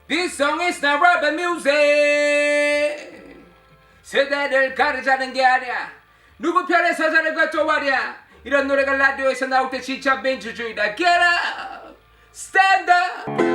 This song is not rubber music. 세대를 가르자는 게 아니야. 누구 편에 서자는 것도 말이야. 이런 노래가 라디오에서 나올 때 진짜 민주주의다. Get up, stand up.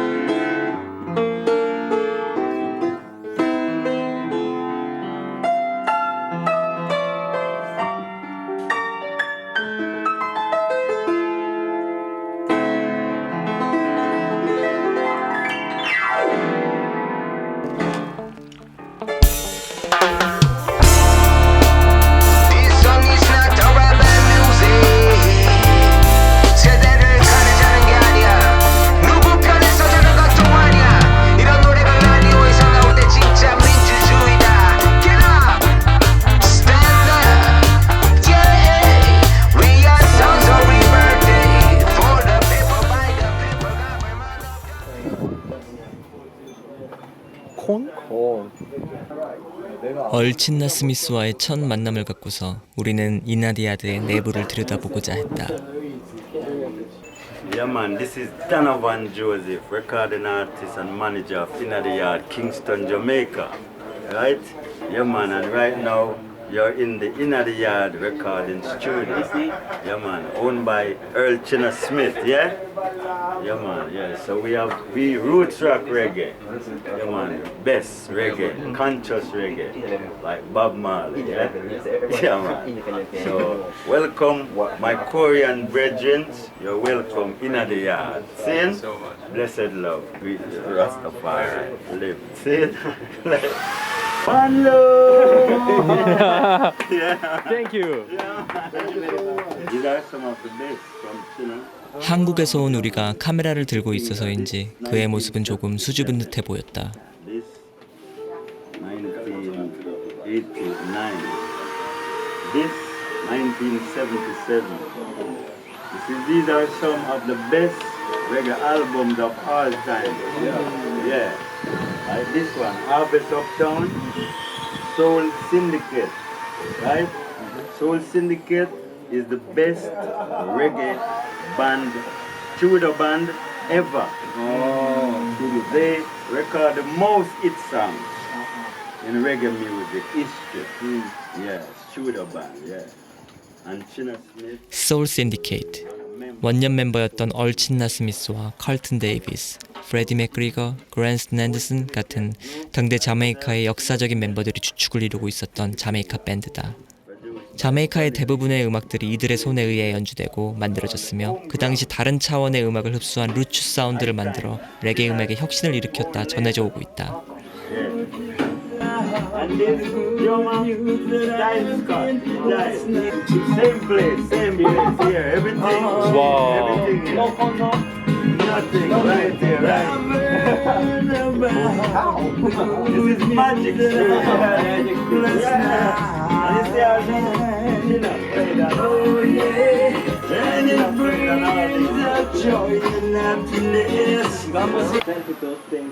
얼친나 스미스와의 첫 만남을 갖고서 우리는 이나디아드의 내부를 들여다보고자 했다. Yeah man, this is Donovan Joseph, recording artist and manager of Inna the Yard, Kingston, Jamaica. Right? Yeah man, and right now you're in the Inna the Yard recording studio. Yeah man, owned by Earl Chinna Smith, yeah? Yeah man, yeah. So we roots rock reggae. Yeah man, best reggae, conscious reggae, like Bob Marley, yeah? Yeah man. So welcome my Korean brethren. You're welcome Inna the Yard. See? Blessed love, greet Rastafari, live. See? One love. Yeah. Thank you. These are some of the best from China. 한국에서 온 우리가 카메라를 들고 있어서인지 그의 모습은 조금 수줍은 듯해 보였다. This 1989. This 1977. You see, these are some of the best reggae albums of all time. Yeah. Like this one, Harvest Uptown, Soul Syndicate. Right? Soul Syndicate is the best reggae band, studio band ever. They record the most hit songs in reggae music history. Yeah, studio band, yeah. And Chinna Smith. 소울 샌디케이트. 원년 멤버였던 얼친나 스미스와 칼튼 데이비스, 프레디 맥그리거, 그랜스턴 앤더슨 같은 당대 자메이카의 역사적인 멤버들이 주축을 이루고 있었던 자메이카 밴드다. 자메이카의 대부분의 음악들이 이들의 손에 의해 연주되고 만들어졌으며 그 당시 다른 차원의 음악을 흡수한 루츠 사운드를 만들어 레게 음악의 혁신을 일으켰다 전해져 오고 있다. And this young Style Scott, same place, same place here, everything, everything here. Nothing right here, right? This is magic, yeah. And you see how she play that? Oh yeah, and it brings a joy and happiness.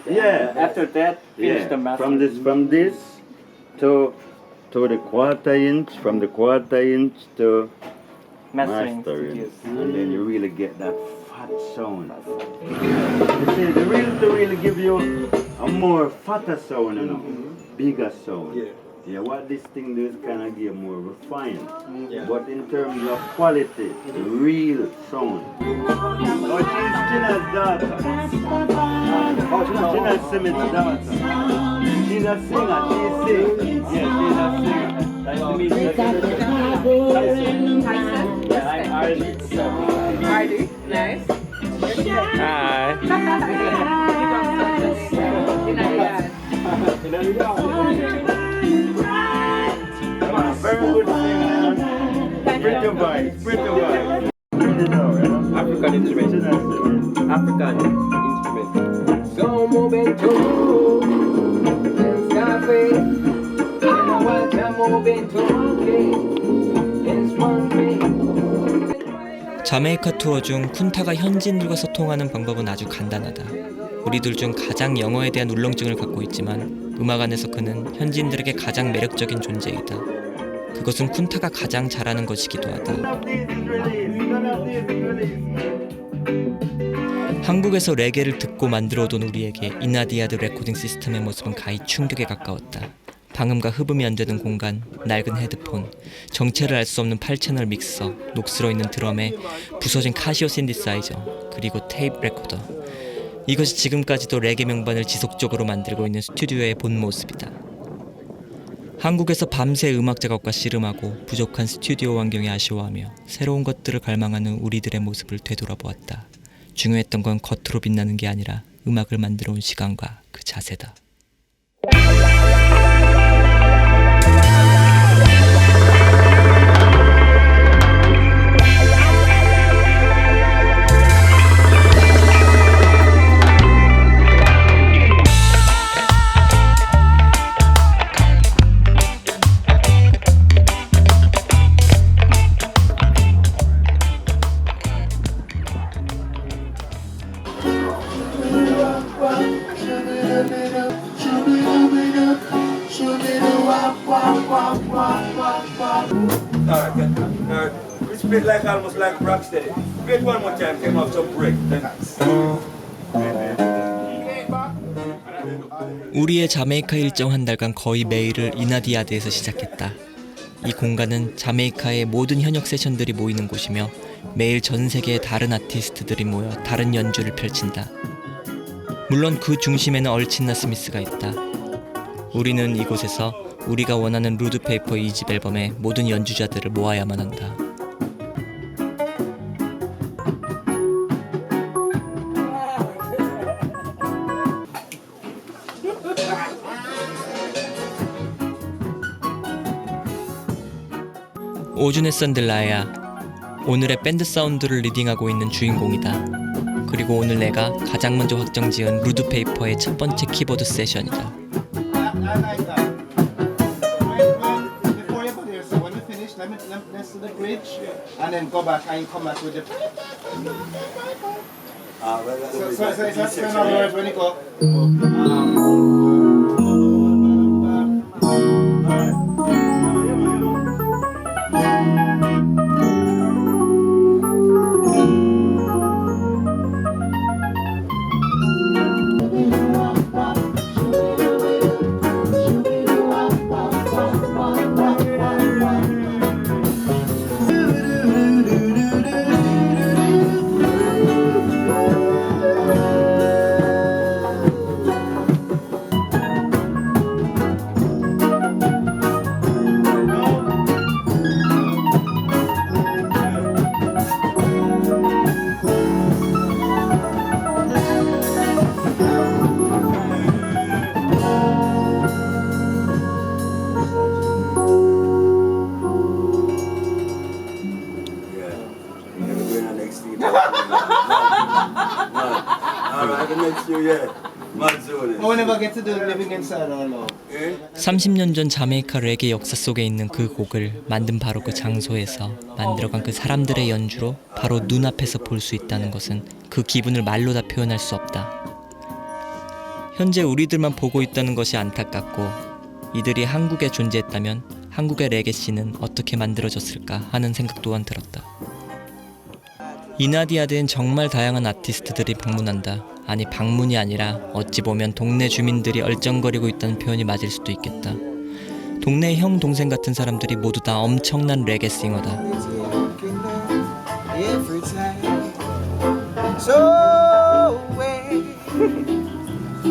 Yeah. After that, finish the master. From this to the quarter inch, from the quarter inch to mastering mastering, studios. and then you really get that fat sound. You see, the real to really give you a more fatter sound, you know, bigger sound. Yeah, what this thing does kind of give more refined, but in terms of quality, the real sound. Oh, she's Chinna's daughter. Oh, Chinna's Smith's daughter. She's a singer, she sings. Yeah, she's a singer. Nice to meet you. Yeah, I'm Arlie. Arlie, nice. Hi. Very good singer. Pretty voice, pretty voice. African instrument. Chinna's Smith. African instrument. So moving to Scarface. You know what I'm moving to. It's one thing. 자메이카 투어 중 쿤타가 현지인들과 소통하는 방법은 아주 간단하다. 우리들 중 가장 영어에 대한 울렁증을 갖고 있지만 음악 안에서 그는 현지인들에게 가장 매력적인 존재이다. 그것은 쿤타가 가장 잘하는 것이기도 하다. 한국에서 레게를 듣고 만들어온 우리에게 이나디아드 레코딩 시스템의 모습은 가히 충격에 가까웠다. 방음과 흡음이 안 되는 공간, 낡은 헤드폰, 정체를 알 수 없는 8채널 믹서, 녹슬어 있는 드럼에 부서진 카시오 신디사이저, 그리고 테이프 레코더. 이것이 지금까지도 레게 명반을 지속적으로 만들고 있는 스튜디오의 본 모습이다. 한국에서 밤새 음악 작업과 씨름하고 부족한 스튜디오 환경에 아쉬워하며 새로운 것들을 갈망하는 우리들의 모습을 되돌아보았다. 중요했던 건 겉으로 빛나는 게 아니라 음악을 만들어 온 시간과 그 자세다. We split like almost like Rocksteady. Play one more time, came off some break. 우리의 자메이카 일정 한 달간 거의 매일을 이나디아드에서 시작했다. 이 공간은 자메이카의 모든 현역 세션들이 모이는 곳이며 매일 전 세계의 다른 아티스트들이 모여 다른 연주를 펼친다. 물론 그 중심에는 얼친나 스미스가 있다. 우리는 이곳에서 우리가 원하는 루드페이퍼 2집 앨범의 모든 연주자들을 모아야만 한다. 오준의 썬들라야, 오늘의 밴드 사운드를 리딩하고 있는 주인공이다. 그리고 오늘 내가 가장 먼저 확정지은 루드페이퍼의 첫 번째 키보드 세션이다. Let's do the bridge and then go back and come back with the. So it's in other words when you go. I never get to do living inside our love. 30년 전 자메이카 레게 역사 속에 있는 그 곡을 만든 바로 그 장소에서 만들어간 그 사람들의 연주로 바로 눈앞에서 볼 수 있다는 것은 그 기분을 말로 다 표현할 수 없다. 현재 우리들만 보고 있다는 것이 안타깝고 이들이 한국에 존재했다면 한국의 레게 씬은 어떻게 만들어졌을까 하는 생각 또한 들었다. 이나디아드엔 정말 다양한 아티스트들이 방문한다. 아니 방문이 아니라 어찌 보면 동네 주민들이 얼쩡거리고 있다는 표현이 맞을 수도 있겠다. 동네 형 동생 같은 사람들이 모두 다 엄청난 레게 싱어다.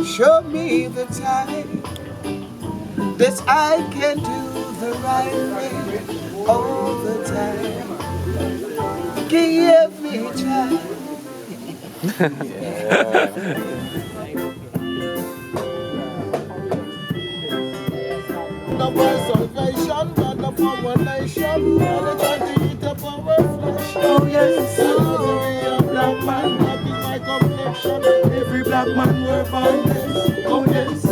Show me the time that I can do the right thing all the time. Give me time. The boy salvation, but the power nation. They're trying to eat up our flesh. Oh yes, so a black man, that is my complexion. Every black man we're born this. Oh yes.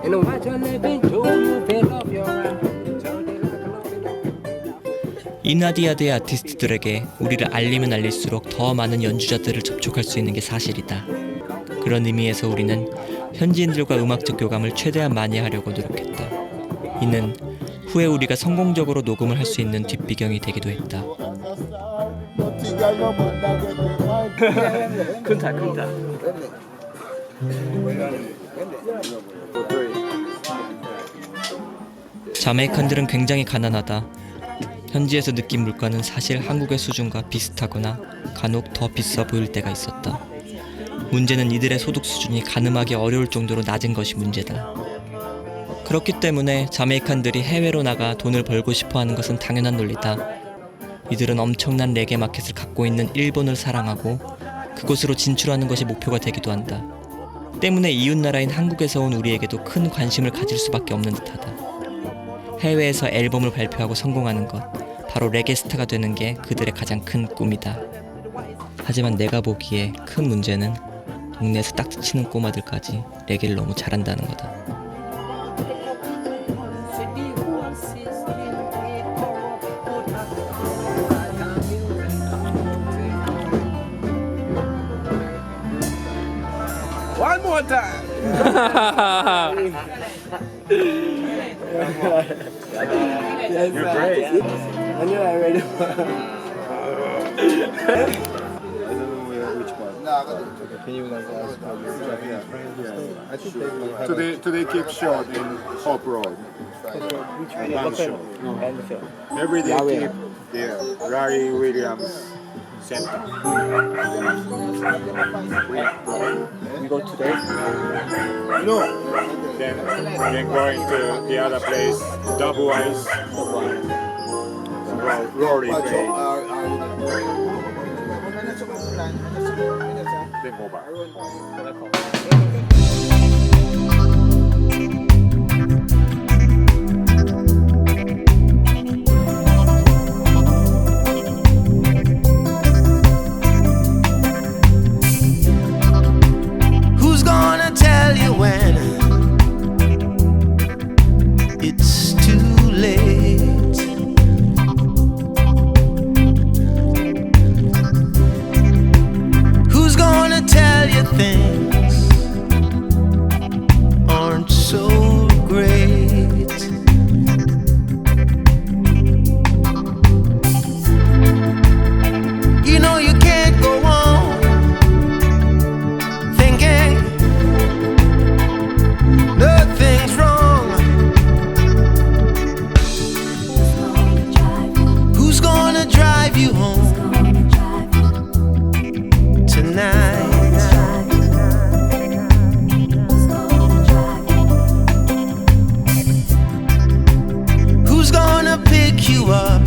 And what you're living to, you feel off your 이나디아드의 아티스트들에게 우리를 알리면 알릴수록 더 많은 연주자들을 접촉할 수 있는 게 사실이다. 그런 의미에서 우리는 현지인들과 음악적 교감을 최대한 많이 하려고 노력했다. 이는 후에 우리가 성공적으로 녹음을 할 수 있는 뒷배경이 되기도 했다. Kunta, Kunta. 자메이칸들은 굉장히 가난하다. 현지에서 느낀 물가는 사실 한국의 수준과 비슷하거나 간혹 더 비싸 보일 때가 있었다. 문제는 이들의 소득 수준이 가늠하기 어려울 정도로 낮은 것이 문제다. 그렇기 때문에 자메이칸들이 해외로 나가 돈을 벌고 싶어하는 것은 당연한 논리다. 이들은 엄청난 레게 마켓을 갖고 있는 일본을 사랑하고 그곳으로 진출하는 것이 목표가 되기도 한다. 때문에 이웃나라인 한국에서 온 우리에게도 큰 관심을 가질 수밖에 없는 듯하다. 해외에서 앨범을 발표하고 성공하는 것, 바로 레게 스타가 되는 게 그들의 가장 큰 꿈이다. 하지만 내가 보기에 큰 문제는 동네에서 딱지치는 꼬마들까지 레게를 너무 잘한다는 거다. One more time. You're great. And you're not ready. Today keep short in Hope Road. Band show. Every day keep there. Larry Williams Center. We go today. No. Then going to the other place, Double Ice. Rory Bay. Then go back. Who's gonna tell you when it's too late? Who's gonna tell you things aren't so great? You know you can't go on thinking nothing's wrong. Who's gonna drive you home tonight? Who's gonna pick you up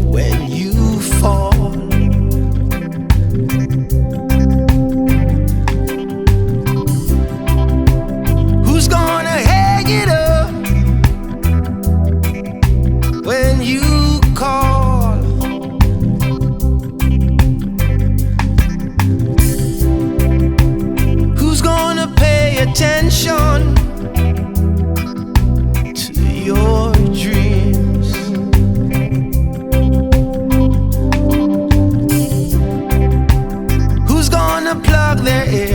when you fall? Who's gonna hang it up when you call? Who's gonna pay attention to your dreams? Who's gonna plug their ears